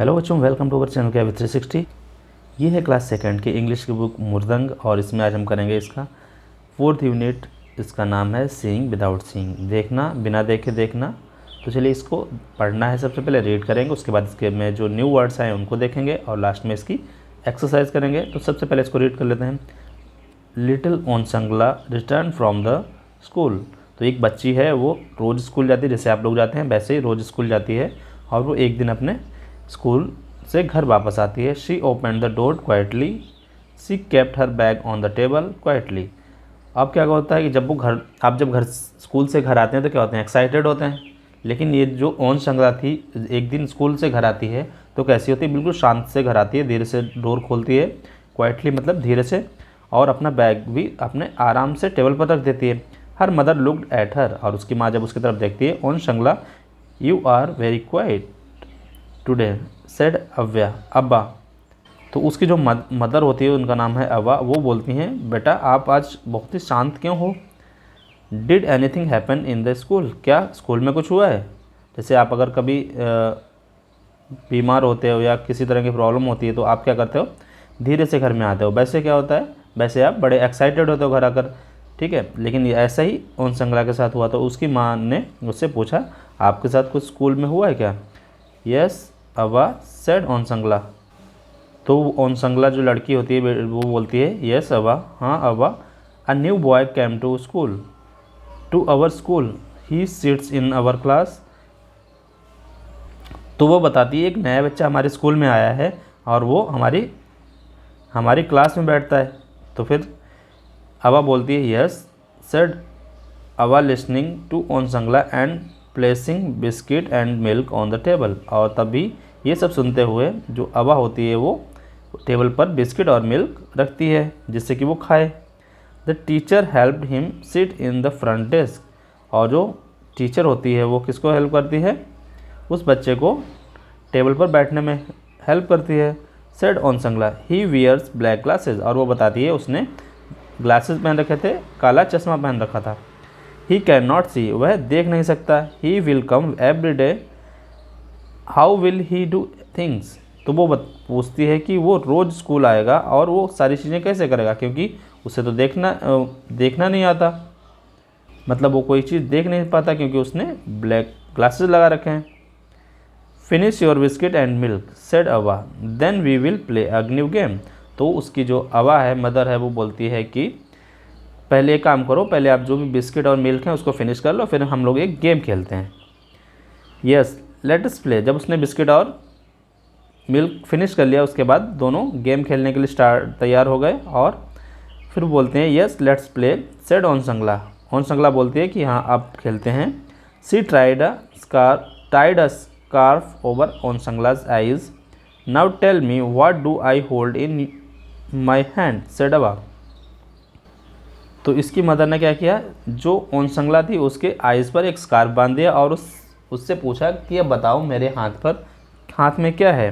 Hello बच्चों, welcome to our channel क्या with 360। ये है क्लास सेकंड की इंग्लिश की बुक मुर्दंग और इसमें आज हम करेंगे इसका 4th यूनिट। इसका नाम है सीइंग विदाउट सीइंग, देखना बिना देखे देखना। तो चलिए इसको पढ़ना है। सबसे पहले रीड करेंगे, उसके बाद इसके में जो न्यू वर्ड्स आए उनको देखेंगे और लास्ट में इसकी एक्सरसाइज करेंगे। तो सबसे पहले इसको रीड कर लेते हैं। Little Onsangla return from the school. तो एक बच्ची है, वो रोज़ स्कूल जाती है, जैसे आप लोग जाते हैं वैसे ही रोज़ स्कूल जाती है और वो एक दिन अपने स्कूल से घर वापस आती है। She open the door quietly, she kept her bag on the table quietly. अब क्या होता है कि आप जब घर स्कूल से घर आते हैं तो क्या होते हैं, एक्साइटेड होते हैं। लेकिन ये जो ओन संगला थी, एक दिन स्कूल से घर आती है तो कैसी होती है, बिल्कुल शांत से घर आती है, धीरे से डोर खोलती है, क्वाइटली मतलब धीरे से, और अपना बैग भी अपने आराम से टेबल पर रख देती है। Her mother looked at her, और उसकी माँ जब उसकी तरफ देखती है, Onsangla you are very quiet today said Avya, Abba. तो उसकी जो मदर होती है, उनका नाम है अव्वा, वो बोलती हैं, बेटा आप आज बहुत ही शांत क्यों हो। Did anything happen in the school, क्या स्कूल में कुछ हुआ है। जैसे आप अगर कभी बीमार होते हो या किसी तरह की प्रॉब्लम होती है तो आप क्या करते हो, धीरे से घर में आते हो। वैसे क्या होता है, वैसे आप बड़े एक्साइटेड होते हो घर आकर, ठीक है। लेकिन ये ऐसा ही ओन संगला के साथ हुआ। तो उसकी माँ ने उससे पूछा, आपके साथ कुछ स्कूल में हुआ है क्या। यस अवा सेड ओन संगला। तो ओन संगला जो लड़की होती है वो बोलती है, यस अवा, हाँ Ava, a new boy came to our school, he sits in our class. तो वो बताती है, एक नया बच्चा हमारे स्कूल में आया है और वो हमारी क्लास में बैठता है। तो फिर अवा बोलती है, yes said Ava listening to Onsangla and placing biscuit and milk on the table. और तभी ये सब सुनते हुए जो अवा होती है वो टेबल पर बिस्किट और मिल्क रखती है जिससे कि वो खाए। The teacher helped him sit in the front desk. और जो टीचर होती है वो किसको हेल्प करती है, उस बच्चे को टेबल पर बैठने में हेल्प करती है। सेड ओन संगला ही वियर्स ब्लैक ग्लासेस। और वो बताती है उसने ग्लासेस पहन रखे थे, काला चश्मा पहन रखा था। ही कैन नॉट सी, वह देख नहीं सकता। He will come every day, how will he do things. तो वो पूछती है कि वो रोज़ स्कूल आएगा और वो सारी चीज़ें कैसे करेगा, क्योंकि उसे तो देखना नहीं आता, मतलब वो कोई चीज़ देख नहीं पाता क्योंकि उसने ब्लैक ग्लासेस लगा रखे हैं। Finish your biscuit and milk said Ava, then we will play a new game. तो उसकी जो अवा है, मदर है, वो बोलती है कि पहले एक काम करो, पहले आप जो भी बिस्किट और मिल्क हैं उसको फिनिश कर लो, फिर हम लोग एक गेम खेलते हैं। Yes let us play. जब उसने बिस्किट और मिल्क फिनिश कर लिया, उसके बाद दोनों गेम खेलने के लिए तैयार हो गए। और फिर बोलते हैं, yes let's play said Onsangla. Onsangla बोलती है कि हाँ आप खेलते हैं। She tied a scarf over Onsangla's eyes. Now tell me what do I hold in my hand said Ava. तो इसकी मदर ने क्या किया, जो ओन संगला थी उसके आइज़ पर एक स्कार्फ बांध दिया और उससे पूछा कि अब बताओ मेरे हाथ में क्या है।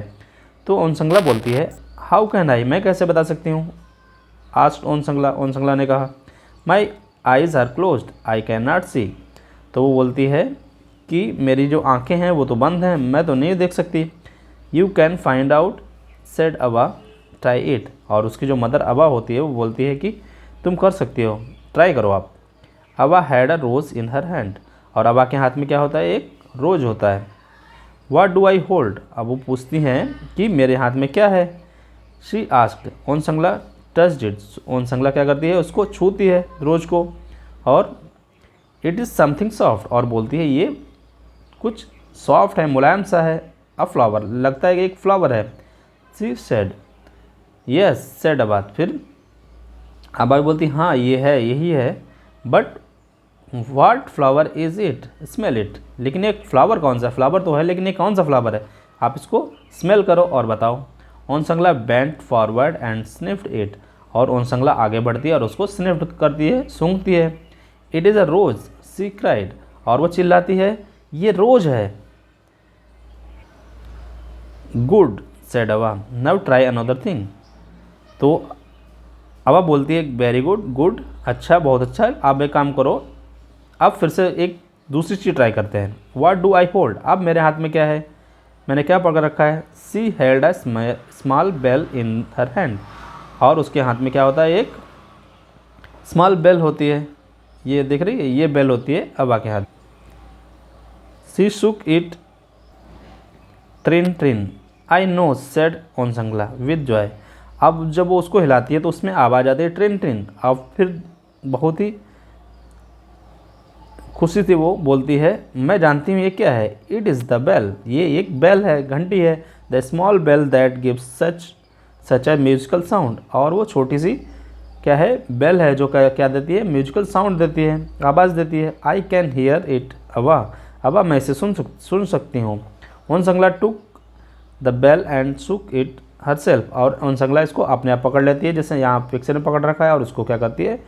तो ओन संगला बोलती है, हाउ कैन आई, मैं कैसे बता सकती हूँ। आस्क्ड ओन संगला ने कहा, my eyes are closed, I can not see. तो वो बोलती है कि मेरी जो आंखें हैं वो तो बंद हैं, मैं तो नहीं देख सकती। You can find out said अवा, ट्राई इट। और उसकी जो मदर अवा होती है वो बोलती है कि तुम कर सकती हो, ट्राई करो आप। अवा had a rose in her hand. और अवा के हाथ में क्या होता है, एक रोज़ होता है। व्हाट डू आई होल्ड, अब वो पूछती हैं कि मेरे हाथ में क्या है। She asked Onsangla touched it. Onsangla क्या करती है, उसको छूती है रोज़ को, और इट इज़ समथिंग सॉफ्ट। और बोलती है ये कुछ सॉफ्ट है, मुलायम सा है। अ फ्लावर, लगता है कि एक फ्लावर है। शी सेड यस सेड अबा। फिर अबा बोलती हाँ ये है, यही है। But what flower is it, smell it. लेकिन एक फ्लावर कौन सा, फ्लावर तो है लेकिन ये कौन सा फ्लावर है, आप इसको स्मेल करो और बताओ। Onsangla bent forward and sniffed it. और ओन संगला आगे बढ़ती है और उसको स्निफ्ड करती है, सूंघती है। It is a rose she cried. और वो चिल्लाती है, ये रोज़ है। Good said Ava, now try another thing. तो अवा बोलती है, वेरी गुड, गुड अच्छा, बहुत अच्छा, आप एक काम करो, अब फिर से एक दूसरी चीज़ ट्राई करते हैं। व्हाट डू आई होल्ड, अब मेरे हाथ में क्या है, मैंने क्या पकड़ रखा है? She held a small bell in her hand, और उसके हाथ में क्या होता है? एक स्मॉल बेल होती है, ये दिख रही है, ये बेल होती है अबा के हाथ। She shook it tring tring, I know said Onsangla with joy. अब जब वो उसको हिलाती है तो उसमें आवाज़ आती है ट्रिन ट्रिन। अब फिर बहुत ही खुशी से वो बोलती है, मैं जानती हूँ ये क्या है। इट इज़ द बेल, ये एक बेल है, घंटी है। The small bell that gives such a musical sound, और वो छोटी सी क्या है? बेल है, जो क्या देती है? म्यूजिकल साउंड देती है, आवाज़ देती है। आई कैन हियर इट अबा, अबा मैं इसे सुन सकती हूँ। Onsangla took the bell and shook it herself, और ओनसंगला इसको अपने आप पकड़ लेती है, जैसे यहाँ पिक्चर में पकड़ रखा है, और उसको क्या करती है?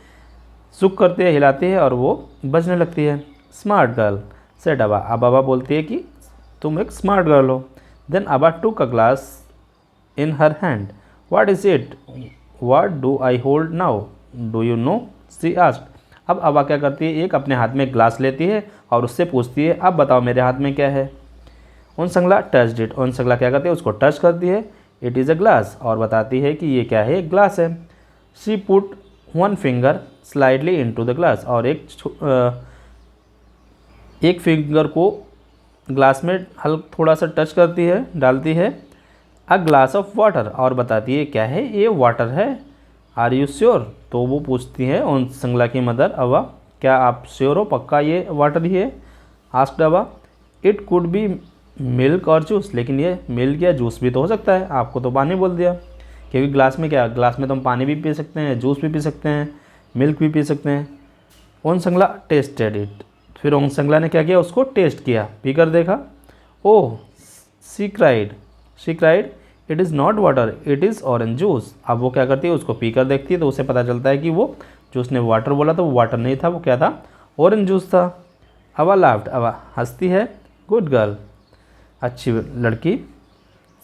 सुख करती है, हिलाती है, और वो बजने लगती है। स्मार्ट गर्ल सेड अबा, अब अबा बोलती है कि तुम एक स्मार्ट गर्ल हो। Then Aba took a glass in her hand, what is it, what do I hold now, do you know, she asked. अब अबा क्या करती है? एक अपने हाथ में ग्लास लेती है और उससे पूछती है, अब बताओ मेरे हाथ में क्या है। ओनसंगला टच्ड इट, ओनसंगला क्या करती है? उसको टच करती है। इट इज़ अ ग्लास, और बताती है कि ये क्या है? एक ग्लास है। She put one finger slightly into the glass, और एक फिंगर को ग्लास में थोड़ा सा टच करती है, डालती है। अ ग्लास ऑफ वाटर, और बताती है क्या है? ये वाटर है। आर यू श्योर, तो वो पूछती है ओनसंगला की मदर अवा, क्या आप श्योर हो, पक्का ये वाटर ही है? आस्क्ड अवा। इट कुड बी मिल्क और जूस, लेकिन ये मिल्क या जूस भी तो हो सकता है, आपको तो पानी बोल दिया। क्योंकि ग्लास में क्या, ग्लास में तो हम पानी भी पी सकते हैं, जूस भी पी सकते हैं, मिल्क भी पी सकते हैं। ओनसंगला टेस्टेड इट, फिर ओनसंगला ने क्या किया? उसको टेस्ट किया, पीकर देखा। ओह she cried it is not water, it is orange juice. अब वो क्या करती है? उसको पीकर देखती है, तो उसे पता चलता है कि वो जो उसने वाटर बोला था वो वाटर नहीं था, वो क्या था? ऑरेंज जूस था। अवा लाफ्ड, अवा हंसती है। गुड गर्ल, अच्छी लड़की।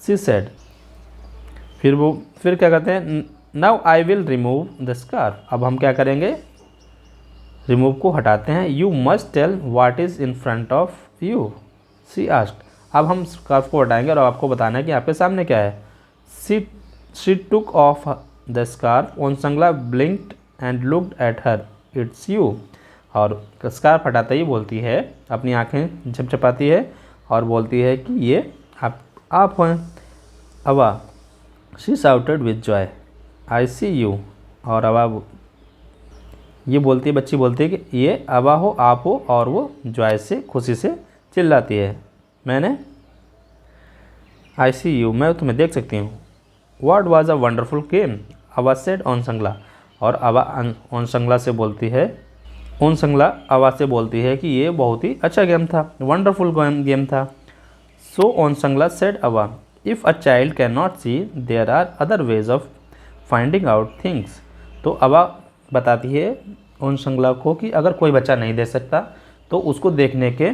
सी सेड, फिर क्या कहते हैं? Now I will remove the scarf, अब हम क्या करेंगे? रिमूव को हटाते हैं। You must tell what is in front of you, she asked. अब हम स्कार्फ को हटाएंगे और आपको बताना है कि आपके सामने क्या है। She took off the scarf, Onsangla blinked and looked at her, it's you. और स्कार्फ हटाते ही बोलती है, अपनी आंखें झपझपाती है और बोलती है कि ये आप हैं। Ava she shouted with joy, I see you. और अवा ये बोलती है, बच्ची बोलती है कि ये अबा हो, आप हो, और वो जॉय से, खुशी से चिल्लाती है, मैंने आई सी यू, मैं तुम्हें देख सकती हूँ। What was a wonderful game, अबा सेड ओनसंगला। और अबा ओनसंगला से बोलती है, ओनसंगला अबा से बोलती है कि ये बहुत ही अच्छा गेम था, वंडरफुल गेम था। So Onsangla said Aba, if a child can not see there are other ways of finding out things. तो अबा बताती है ओनसंगला को कि अगर कोई बच्चा नहीं देख सकता तो उसको देखने के,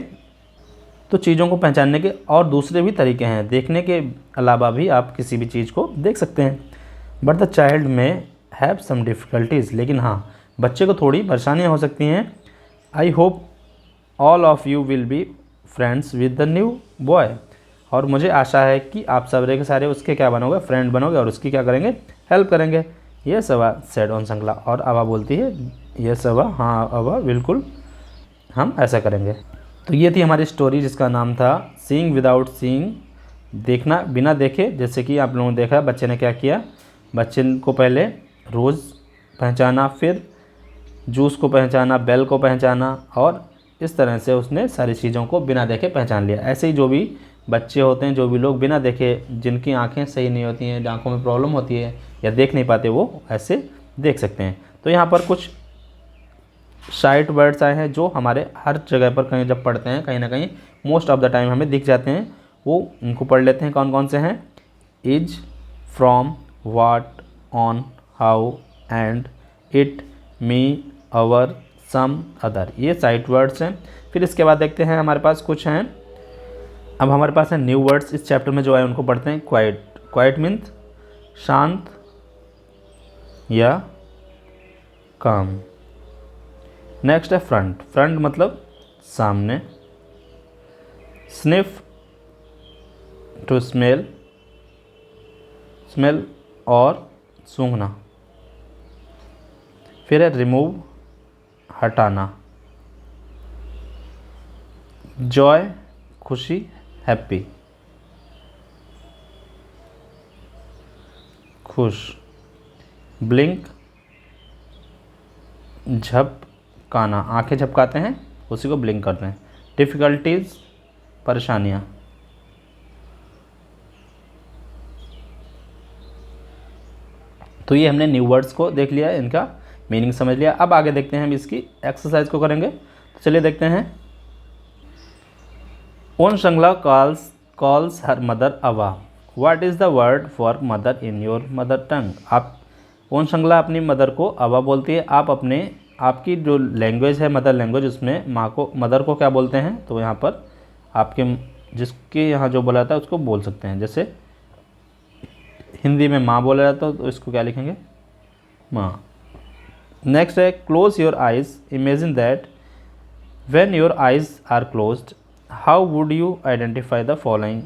तो चीज़ों को पहचानने के और दूसरे भी तरीके हैं, देखने के अलावा भी आप किसी भी चीज़ को देख सकते हैं। बट द चाइल्ड में हैव सम डिफ़िकल्टीज़, लेकिन हाँ, बच्चे को थोड़ी परेशानियाँ हो सकती हैं। I hope all of you will be friends with the new boy, और मुझे आशा है कि आप सारे के सारे उसके क्या बनोगे? फ्रेंड बनोगे, और उसकी क्या करेंगे? हेल्प करेंगे। यस अबा सेड ओनसंगला, और अबा बोलती है, यस अबा, हाँ अबा बिल्कुल, हम ऐसा करेंगे। तो ये थी हमारी स्टोरी जिसका नाम था सीइंग विदाउट सीइंग, देखना बिना देखे। जैसे कि आप लोगों ने देखा बच्चे ने क्या किया, बच्चे को पहले रोज़ पहचाना, फिर जूस को पहचाना, बेल को पहचाना, और इस तरह से उसने सारी चीज़ों को बिना देखे पहचान लिया। ऐसे ही जो भी बच्चे होते हैं, जो भी लोग बिना देखे, जिनकी आंखें सही नहीं होती हैं, आंखों में प्रॉब्लम होती है या देख नहीं पाते, वो ऐसे देख सकते हैं। तो यहाँ पर कुछ साइट वर्ड्स आए हैं जो हमारे हर जगह पर कहीं जब पढ़ते हैं, कहीं ना कहीं मोस्ट ऑफ द टाइम हमें दिख जाते हैं, वो उनको पढ़ लेते हैं। कौन कौन से हैं? Is, from, what, on, how, and, it, me, our, some, other, ये साइट वर्ड्स हैं। फिर इसके बाद देखते हैं हमारे पास कुछ हैं। अब हमारे पास है न्यू वर्ड्स इस चैप्टर में जो आए उनको पढ़ते हैं। क्वाइट, क्वाइट मीन्स शांत या काम। नेक्स्ट है फ्रंट, फ्रंट मतलब सामने। स्निफ, टू स्मेल, स्मेल और सूंघना। फिर है रिमूव, हटाना। जॉय, खुशी, हैप्पी, खुश। ब्लिंक, झपकाना, आंखें झपकाते हैं उसी को ब्लिंक करते हैं। डिफ़िकल्टीज, परेशानियाँ। तो ये हमने न्यू वर्ड्स को देख लिया, इनका मीनिंग समझ लिया। अब आगे देखते हैं हम इसकी एक्सरसाइज को करेंगे। तो चलिए देखते हैं। Own Shringla calls her mother अवा। What is the word for mother in your mother tongue. आप ओन शंगला अपनी मदर को अवा बोलती है। आप अपने आपकी जो लैंग्वेज है मदर लैंग्वेज, उसमें माँ को मदर को क्या बोलते हैं। तो यहाँ पर आपके जिसके यहाँ जो बोला जाता है उसको बोल सकते हैं। जैसे हिंदी में माँ बोला जाता है तो इसको क्या लिखेंगे, माँ। नेक्स्ट है close your eyes, imagine that when your eyes are closed how would you identify the following.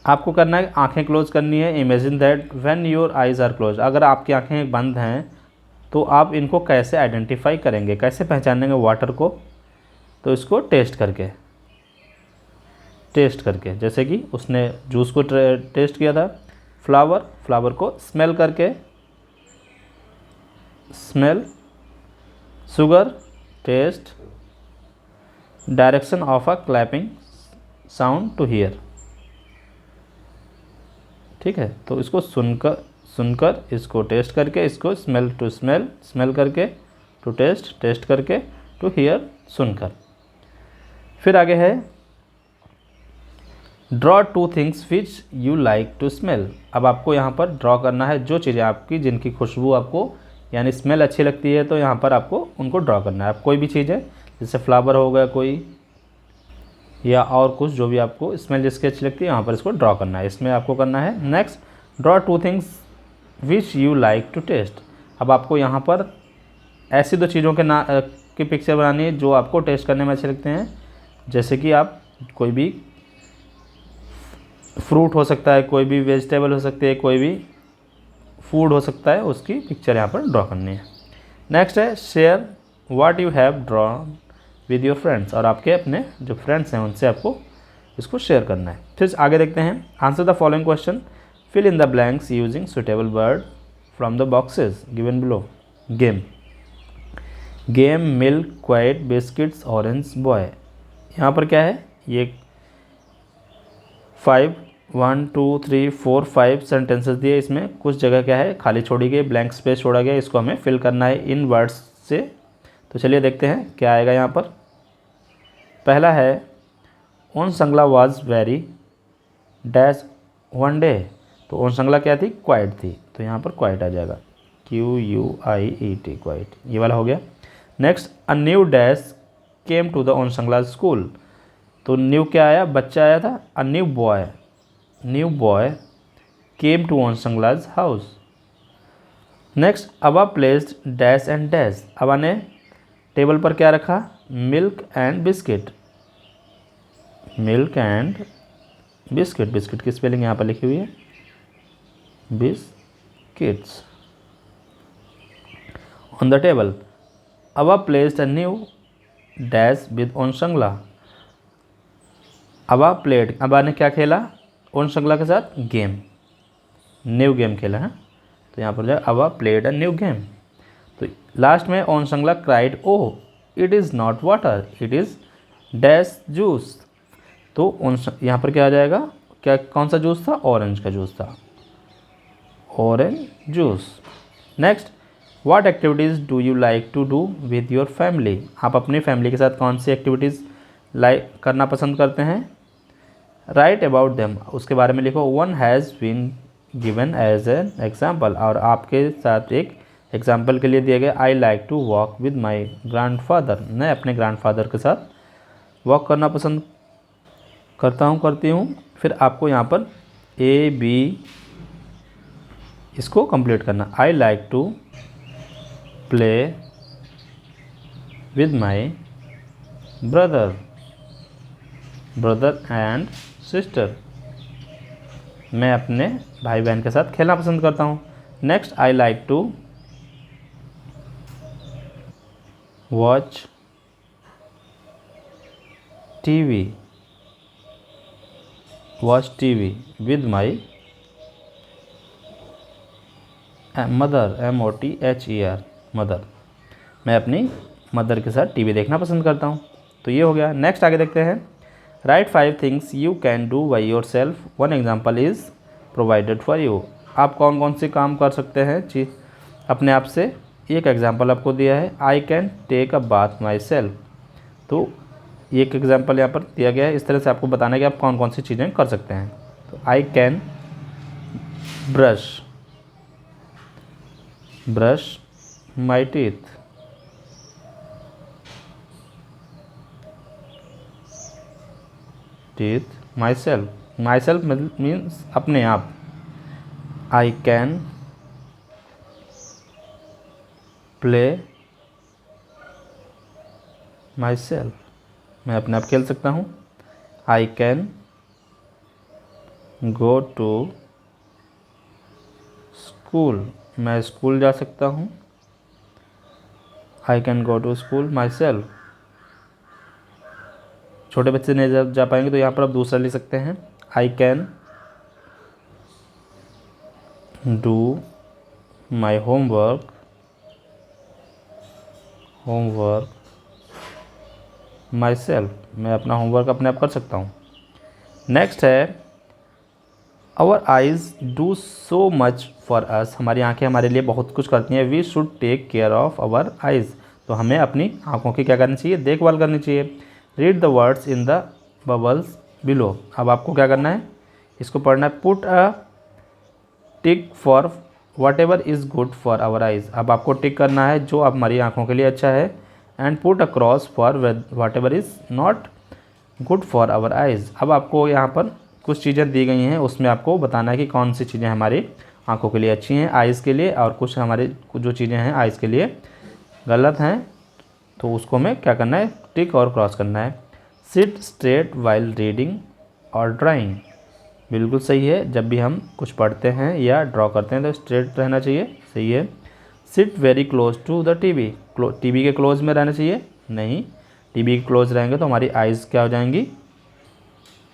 आपको करना है, आंखें क्लोज करनी है। Imagine that when your eyes are close, अगर आपकी आंखें बंद हैं तो आप इनको कैसे आइडेंटिफाई करेंगे, कैसे पहचानेंगे वाटर को। तो इसको टेस्ट करके, जैसे कि उसने जूस को टेस्ट किया था। फ्लावर को स्मेल करके, smell. Sugar, taste. Direction of a clapping sound to hear. ठीक है, तो इसको सुनकर इसको टेस्ट करके, इसको स्मेल टू स्मेल करके, टू टेस्ट करके, टू हियर सुनकर। फिर आगे है draw two things which you like to smell. अब आपको यहाँ पर ड्रॉ करना है जो चीज़ें आपकी जिनकी खुशबू आपको यानी स्मेल अच्छी लगती है, तो यहाँ पर आपको उनको ड्रॉ करना है। आप कोई भी चीज़ है, जैसे फ्लावर हो गया कोई, या और कुछ जो भी आपको स्मेल जिसकी अच्छी लगती है, यहाँ पर इसको ड्रॉ करना है। इसमें आपको करना है next draw two things which you like to taste. अब आपको यहाँ पर ऐसी दो चीज़ों के की पिक्चर बनानी है जो आपको टेस्ट करने में अच्छे लगते हैं। जैसे कि आप कोई भी फ्रूट हो सकता है, कोई भी वेजिटेबल हो सकती है, कोई भी फूड हो सकता है, उसकी पिक्चर यहाँ पर ड्रॉ करनी है। नेक्स्ट है share what you have drawn with your friends. और आपके अपने जो फ्रेंड्स हैं उनसे आपको इसको शेयर करना है। फिर आगे देखते हैं answer the following question, fill in the blanks using suitable word from the boxes given below. Game, milk, quiet, biscuits, orange, boy. यहाँ पर क्या है, ये 1 2 3 4 5 सेंटेंसेस दिए। इसमें कुछ जगह क्या है खाली छोड़ी गई, ब्लैंक स्पेस छोड़ा गया, इसको हमें फिल करना है इन वर्ड्स से। तो चलिए देखते हैं क्या आएगा यहाँ पर। पहला है Onsangla was very dash one day. तो ओन संगला क्या थी, क्वाइट थी, तो यहाँ पर क्वाइट आ जाएगा, QUIET, क्वाइट, ये वाला हो गया। Next a new dash came to the Onsangla school. तो न्यू क्या आया, बच्चा आया था। A new boy came to Onsangla's house. Next Aba placed dash and dash. अबा ने टेबल पर क्या रखा, मिल्क एंड बिस्किट। बिस्किट की स्पेलिंग यहाँ पर लिखी हुई है, biscuits on the table. Aba placed a new dash with Onsangla. अबा ने क्या खेला ओन संगला के साथ, गेम, न्यू गेम खेला है। तो यहाँ पर जाए Aba played a new game. तो लास्ट में Onsangla cried oh it is not water it is dash juice. तो यहाँ पर क्या आ जाएगा, क्या कौन सा जूस था, ऑरेंज का जूस था, orange juice. Next what activities do you like to do with your family. आप अपनी फैमिली के साथ कौन सी एक्टिविटीज़ लाइक करना पसंद करते हैं। राइट अबाउट देम, उसके बारे में लिखो। One has been given as an example, और आपके साथ एक एग्जाम्पल के लिए दिया गया। I like to walk with my grandfather. मैं अपने ग्रैंडफादर के साथ वॉक करना पसंद करती हूँ। फिर आपको यहाँ पर AB इसको कंप्लीट करना। I like to play with my brother. Brother and sister, मैं अपने भाई बहन के साथ खेलना पसंद करता हूँ। Next, I like to watch TV, watch TV with my mother, MOTHER, mother, मैं अपनी मदर के साथ टीवी देखना पसंद करता हूँ। तो ये हो गया। नेक्स्ट आगे देखते हैं। Right 5 things you can do by your self, one example is provided for you. आप कौन कौन से काम कर सकते हैं जी अपने आप से, एक एग्जाम्पल आपको दिया है, I can take a bath myself. तो एक एग्जाम्पल यहाँ पर दिया गया है, इस तरह से आपको बताना है कि आप कौन कौन सी चीज़ें कर सकते हैं। तो I can brush my teeth myself means अपने आप। I can play myself, मैं अपने आप खेल सकता हूँ। I can go to school, मैं स्कूल जा सकता हूँ। I can go to school myself. छोटे बच्चे नहीं जा पाएंगे तो यहाँ पर आप दूसरा लिख सकते हैं, I can do my homework my self, मैं अपना होमवर्क अपने आप कर सकता हूँ। नेक्स्ट है, our eyes do so much for us, हमारी आंखें हमारे लिए बहुत कुछ करती हैं। We should take care of our eyes, तो हमें अपनी आंखों की क्या करनी चाहिए, देखभाल करनी चाहिए। Read the words in the bubbles below, अब आपको क्या करना है, इसको पढ़ना है। Put a tick for whatever is good for our eyes, अब आपको टिक करना है जो हमारी आंखों के लिए अच्छा है। And put a cross for whatever is not good for our eyes, अब आपको यहाँ पर कुछ चीज़ें दी गई हैं, उसमें आपको बताना है कि कौन सी चीज़ें हमारी आंखों के लिए अच्छी हैं, आइज़ के लिए, और कुछ हमारे जो चीज़ें हैं आइज़ के लिए गलत हैं, तो उसको हमें क्या करना है, टिक और क्रॉस करना है। सिट स्ट्रेट वाइल रीडिंग और ड्राइंग, बिल्कुल सही है, जब भी हम कुछ पढ़ते हैं या ड्रॉ करते हैं तो स्ट्रेट रहना चाहिए, सही है। Sit very close to the TV, TV के क्लोज में रहना चाहिए, नहीं, टीवी के क्लोज रहेंगे तो हमारी आइज़ क्या हो जाएंगी,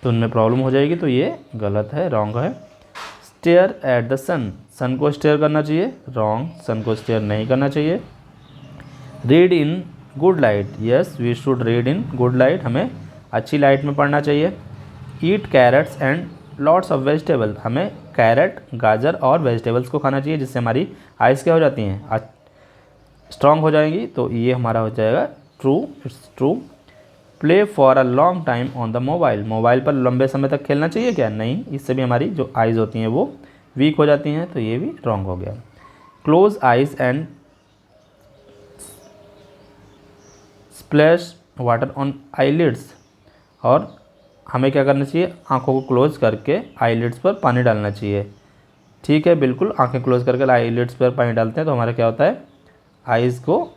तो उनमें प्रॉब्लम हो जाएगी, तो ये गलत है, रॉन्ग है। स्टेयर एट द सन, सन को स्टेयर करना चाहिए, रॉन्ग, सन को स्टेयर नहीं करना चाहिए। Read in good light, yes we should read in good light, हमें अच्छी लाइट में पढ़ना चाहिए। Eat carrots and lots of vegetable, हमें कैरेट, गाजर और वेजिटेबल्स को खाना चाहिए, जिससे हमारी आइज़ क्या हो जाती हैं, स्ट्रॉन्ग हो जाएंगी, तो ये हमारा हो जाएगा true, it's true. Play for a long time on the mobile, mobile पर लंबे समय तक खेलना चाहिए क्या, नहीं, इससे भी हमारी जो आइज़ होती हैं वो वीक हो जाती हैं, तो ये भी रॉन्ग हो गया। Close eyes and splash water on eyelids, और हमें क्या करना चाहिए, आंखों को क्लोज करके आईलिड्स पर पानी डालना चाहिए, ठीक है, बिल्कुल, आंखें क्लोज करके आईलिड्स पर पानी डालते हैं तो हमारा क्या होता है, आइज़ को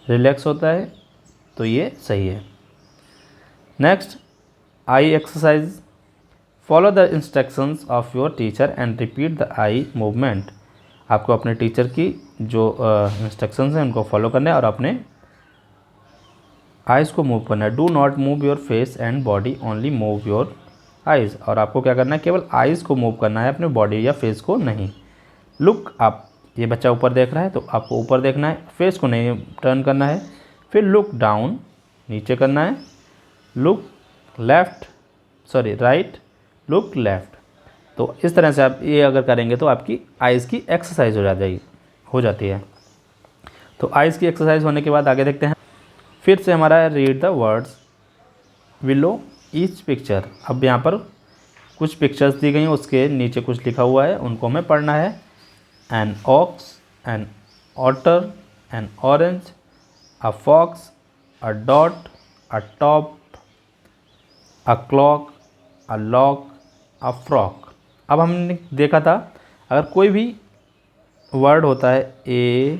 रिलैक्स होता है, तो ये सही है। Next, I exercise, follow the instructions of your teacher and repeat the eye movement, आपको अपने टीचर की जो इंस्ट्रक्शंस हैं उनको फॉलो करना है और अपने आइज़ को मूव करना है। Do not move your face and body, only move your eyes, और आपको क्या करना है, केवल आइज़ को मूव करना है, अपने बॉडी या फेस को नहीं। लुक अप, ये बच्चा ऊपर देख रहा है तो आपको ऊपर देखना है, फेस को नहीं टर्न करना है। फिर लुक डाउन, नीचे करना है। लुक राइट, लुक लेफ़्ट, तो इस तरह से आप ये अगर करेंगे तो आपकी आइज़ की एक्सरसाइज हो जाती है। तो आइज़ की एक्सरसाइज होने के बाद आगे देखते हैं। फिर से हमारा है read the words below each picture, अब यहाँ पर कुछ पिक्चर्स दी गई हैं, उसके नीचे कुछ लिखा हुआ है, उनको हमें पढ़ना है। An ox, an otter, an orange, a fox, a dot, a top, a clock, a lock, a frock. अब हमने देखा था अगर कोई भी वर्ड होता है A,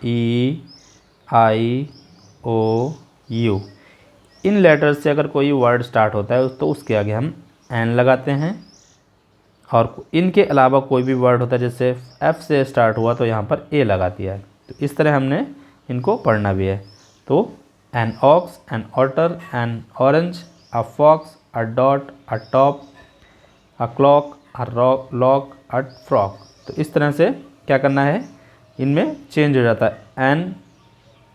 E, I, O, U, इन लेटर से अगर कोई वर्ड स्टार्ट होता है तो उसके आगे हम एन लगाते हैं, और इनके अलावा कोई भी वर्ड होता है जैसे एफ से स्टार्ट हुआ तो यहाँ पर ए लगा दिया है। तो इस तरह हमने इनको पढ़ना भी है। तो an ox, an otter, an orange, a fox, a dot, a top, a clock, a lock, a frock. तो इस तरह से क्या करना है, इनमें चेंज हो जाता है। एन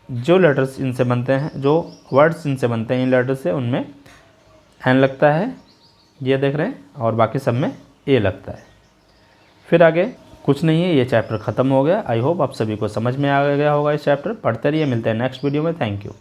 जो लेटर्स इनसे बनते हैं, जो वर्ड्स इनसे बनते हैं इन लेटर्स से, उनमें एन लगता है, ये देख रहे हैं, और बाकी सब में ए लगता है। फिर आगे कुछ नहीं है, ये चैप्टर ख़त्म हो गया। आई होप आप सभी को समझ में आ गया होगा इस चैप्टर। पढ़ते रहिए, मिलते हैं नेक्स्ट वीडियो में। Thank you.